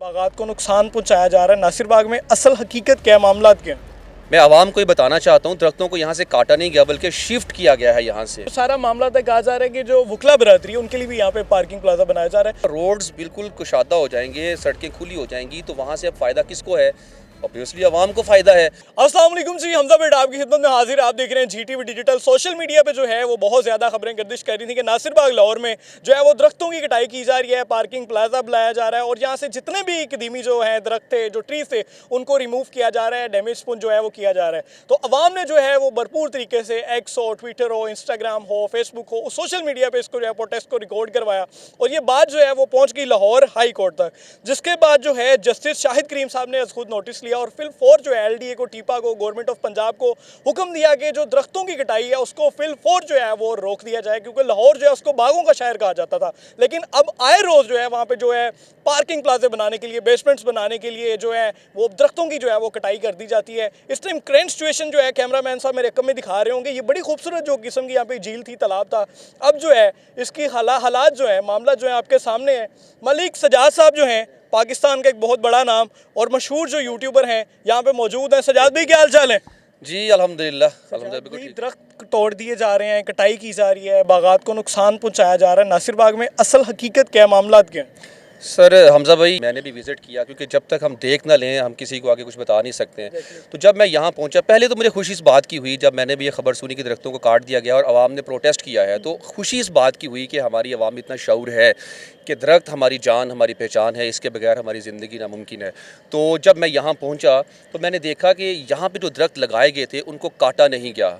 बागात को नुकसान पहुंचाया जा रहा है। नासिरबाग में असल हकीकत क्या है, मामलात क्या है? मैं आवाम को ही बताना चाहता हूँ, दरख्तों को यहाँ से काटा नहीं गया बल्कि शिफ्ट किया गया है यहाँ से। तो सारा मामला तक कहा जा रहा है कि जो वकला बरादरी है उनके लिए भी यहाँ पे पार्किंग प्लाजा बनाया जा रहा है। रोड्स बिल्कुल कुशादा हो जाएंगे, सड़कें खुली हो जाएंगी, तो वहाँ से अब फ़ायदा किसको है? ऑब्वियसली आवाम को फ़ायदा है। अस्सलाम वालेकुम जी, हमजा बेट आपकी खिदमत में हाजिर है। आप देख रहे हैं जीटीवी डिजिटल। सोशल मीडिया पे जो है वो बहुत ज़्यादा खबरें गर्दिश कर रही थी कि नासिरबाग लाहौर में जो है वो दरख्तों की कटाई की जा रही है, पार्किंग प्लाजा बनाया जा रहा है और यहाँ से जितने भी कदीमी जो है दरख्त थे, जो ट्रीज थे, उनको रिमूव किया जा रहा है, डैमेज जो है वो किया जा रहा है। तो अवाम ने जो है वो भरपूर तरीके से एक्स हो, ट्विटर हो, इंस्टाग्राम हो, फेसबुक हो, सोशल मीडिया पर इसको जो है प्रोटेस्ट को रिकॉर्ड करवाया और ये बात जो है वो पहुँच गई लाहौर हाई कोर्ट तक, जिसके बाद जो है जस्टिस शाहिद करीम साहब ने खुद नोटिस लिया और फिल 4 जो है एलडीए को, टीपा को, गवर्नमेंट ऑफ पंजाब को हुक्म दिया कि जो दरख्तों की कटाई है उसको फिल 4 जो है वो रोक दिया जाए, क्योंकि लाहौर जो है उसको बागों का शहर कहा जाता था। लेकिन अब आए रोज जो है वहाँ पे जो है पार्किंग प्लाजे बनाने के लिए, बेसमेंट्स बनाने के लिए जो है वो दरख्तों की जो है वो कटाई कर दी जाती है। इस टाइम करंट सिचुएशन जो है कैमरामैन साहब मेरे कम में दिखा रहे होंगे, ये बड़ी खूबसूरत जो किस्म की यहाँ पे झील थी, तालाब था, अब जो है इसकी हालात जो है, मामला जो है आपके सामने है। मलिक सजाद साहब जो हैं, पाकिस्तान का एक बहुत बड़ा नाम और मशहूर जो यूट्यूबर हैं, यहाँ पे मौजूद हैं। सजाद भाई क्या हाल चाल है? जी अल्हम्दुलिल्लाह बिल्कुल। दरख्त तोड़ दिए जा रहे हैं, कटाई की जा रही है, बागात को नुकसान पहुंचाया जा रहा है। नासिरबाग में असल हकीकत क्या है, मामलात क्या है? सर हमजा भाई, मैंने भी विज़िट किया, क्योंकि जब तक हम देख ना लें हम किसी को आगे कुछ बता नहीं सकते हैं। तो जब मैं यहाँ पहुँचा, पहले तो मुझे खुशी इस बात की हुई जब मैंने भी ये खबर सुनी कि दरख्तों को काट दिया गया और आवाम ने प्रोटेस्ट किया है, तो खुशी इस बात की हुई कि हमारी आवाम में इतना शऊर है कि दरख्त हमारी जान, हमारी पहचान है, इसके बगैर हमारी ज़िंदगी नामुमकिन है। तो जब मैं यहाँ पहुँचा तो मैंने देखा कि यहाँ पर जो दरख्त लगाए गए थे उनको काटा नहीं गया।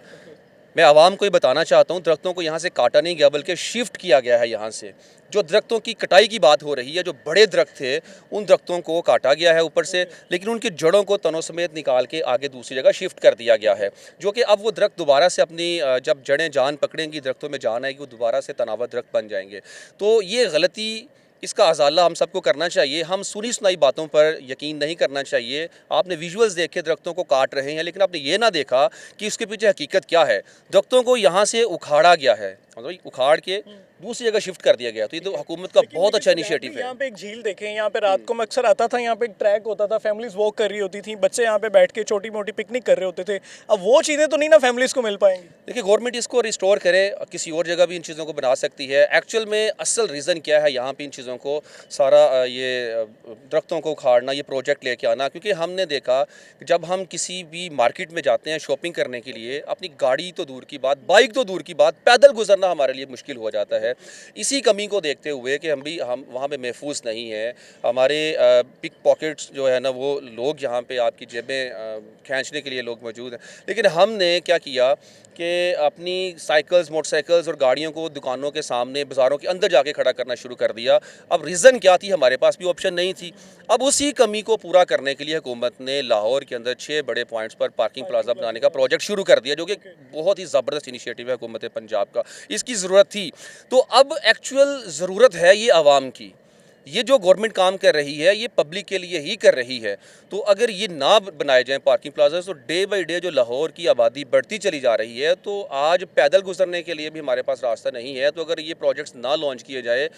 मैं आवाम को ही बताना चाहता हूँ, दरख्तों को यहाँ से काटा नहीं गया बल्कि शिफ्ट किया गया है यहाँ से। जो दरख्तों की कटाई की बात हो रही है, जो बड़े दरख्त थे उन दरख्तों को काटा गया है ऊपर से, लेकिन उनकी जड़ों को तनों समेत निकाल के आगे दूसरी जगह शिफ्ट कर दिया गया है, जो कि अब वो दरख्त दोबारा से अपनी जब जड़ें जान पकड़ेंगी, दरख्तों में जान आएगी, वो दोबारा से तनावर दरख्त बन जाएंगे। तो ये गलती, इसका अजाला हम सबको करना चाहिए। हम सुनी सुनाई बातों पर यकीन नहीं करना चाहिए। आपने विजुअल्स देखे दरख्तों को काट रहे हैं, लेकिन आपने ये ना देखा कि उसके पीछे हकीकत क्या है। दरख्तों को यहाँ से उखाड़ा गया है, मतलब उखाड़ के दूसरी जगह शिफ्ट कर दिया गया। तो ये तो हुकूमत का बहुत अच्छा इनिशिएटिव है। यहाँ पे एक झील देखें, यहाँ पे रात को मैं अक्सर आता था, यहाँ पे एक ट्रैक होता था, फैमिलीज वॉक कर रही होती थी, बच्चे यहाँ पे बैठ के छोटी मोटी पिकनिक कर रहे होते थे। अब वो चीज़ें तो नहीं ना फैमिलीज को मिल पाएंगी। देखिए, गवर्नमेंट इसको रिस्टोर करे, किसी और जगह भी इन चीज़ों को बना सकती है। एक्चुअल में असल रीज़न क्या है यहाँ पे इन चीज़ों को सारा ये दरख्तों को उखाड़ना, ये प्रोजेक्ट लेके आना, क्योंकि हमने देखा कि जब हम किसी भी मार्केट में जाते हैं शॉपिंग करने के लिए, अपनी गाड़ी तो दूर की बात, बाइक तो दूर की बात, पैदल गुजरना हमारे लिए मुश्किल हो जाता है। इसी कमी को देखते हुए कि हम वहाँ पे महफूज नहीं हैं, हमारे पिक पॉकेट्स जो है ना, वो लोग यहाँ पे आपकी जेबें खींचने के लिए लोग मौजूद हैं। लेकिन हमने क्या किया कि अपनी साइकिल्स, मोटरसाइकिल्स और गाड़ियों को दुकानों के सामने, बाज़ारों के अंदर जाके खड़ा करना शुरू कर दिया। अब रीज़न क्या थी, हमारे पास भी ऑप्शन नहीं थी। अब उसी कमी को पूरा करने के लिए हुकूमत ने लाहौर के अंदर 6 बड़े पॉइंट्स पर पार्किंग प्लाजा बनाने का प्रोजेक्ट शुरू कर दिया, जो कि बहुत ही ज़बरदस्त इनिशिएटिव है हुकूमत पंजाब का। इसकी ज़रूरत थी, तो अब एक्चुअल ज़रूरत है ये आवाम की। ये जो गवर्नमेंट काम कर रही है ये पब्लिक के लिए ही कर रही है। तो अगर ये ना बनाए जाएं पार्किंग प्लाजा, तो डे बाई डे जो लाहौर की आबादी बढ़ती चली जा रही है, तो आज पैदल गुजरने के लिए भी हमारे पास रास्ता नहीं है। तो अगर ये प्रोजेक्ट्स ना लॉन्च किए जाए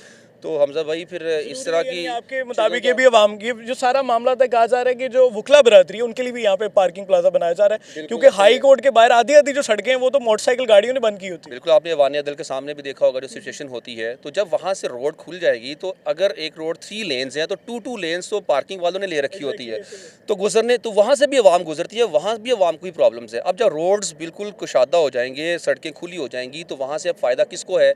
तो हमजा भाई फिर इस तरह की, आपके मुताबिक ये भी अवाम की जो सारा मामला तक कहा जा रहा है कि जो वकला बरादरी है उनके लिए भी यहाँ पे पार्किंग प्लाजा बनाया जा रहा है, क्योंकि हाई कोर्ट के बाहर आधी आधी जो सड़कें हैं वो तो मोटरसाइकिल गाड़ियों ने बंद की होती है। बिल्कुल, आपने वानिया दल के सामने भी देखा होगा जो सिचुएशन होती है। तो जब वहाँ से रोड खुल जाएगी, तो अगर एक रोड 3 लेन्स हैं तो 2 लेन्स तो पार्किंग वालों ने ले रखी होती है, तो गुजरने, तो वहाँ से भी आवाम गुजरती है, वहाँ भी आवाम को ही प्रॉब्लम्स है। अब जब रोड्स बिल्कुल कुशादा हो जाएंगे, सड़कें खुली हो जाएंगी, तो वहाँ से अब फ़ायदा किसको है?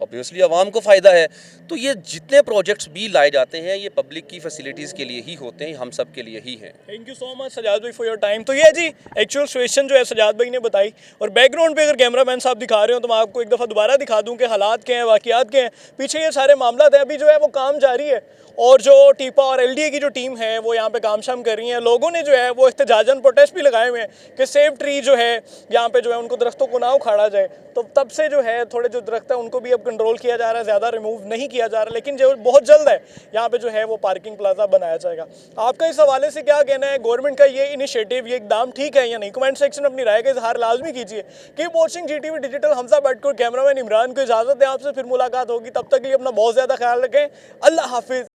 ऑब्वियसली आवाम को फ़ायदा है। तो ये जितने प्रोजेक्ट्स भी लाए जाते हैं ये पब्लिक की फैसिलिटीज़ के लिए ही होते हैं, हम सब के लिए ही हैं। Thank you so much Sajad भाई फॉर योर टाइम। तो ये जी एक्चुअल सिचुएशन जो है सजाद भाई ने बताई, और बैकग्राउंड पे अगर कैमरामैन साहब दिखा रहे हो तो मैं आपको एक दफ़ा दोबारा दिखा दूं कि हालात क्या हैं, वाक़ियात क्या हैं। पीछे ये सारे मामला हैं, अभी जो है वो काम जारी है और जो टीपा और एलडीए की जो टीम है वो यहाँ पे काम शाम कर रही है। लोगों ने जो है वो इख्तिजाजन प्रोटेस्ट भी लगाए हुए हैं कि सेफ ट्री जो है यहाँ पे जो है उनको दरख्तों को ना उखाड़ा जाए। तो तब से जो है थोड़े जो दरख्त है उनको भी अब कंट्रोल किया जा रहा है, ज़्यादा रिमूव नहीं किया जा रहा, लेकिन जो बहुत जल्द है यहाँ पे जो है वो पार्किंग प्लाजा बनाया जाएगा। आपका इस हवाले से क्या कहना है, गवर्नमेंट का ये इनिशिएटिव, ये इकदाम ठीक है या नहीं? कमेंट सेक्शन में अपनी राय का इजहार लाजमी कीजिए। Keep watching Zee TV digital. Hamza बैठकर कैमरामैन इमरान को इजाज़त है, आपसे फिर मुलाकात होगी। तब तक के लिए अपना बहुत ज़्यादा ख्याल रखें। अल्लाह हाफिज़।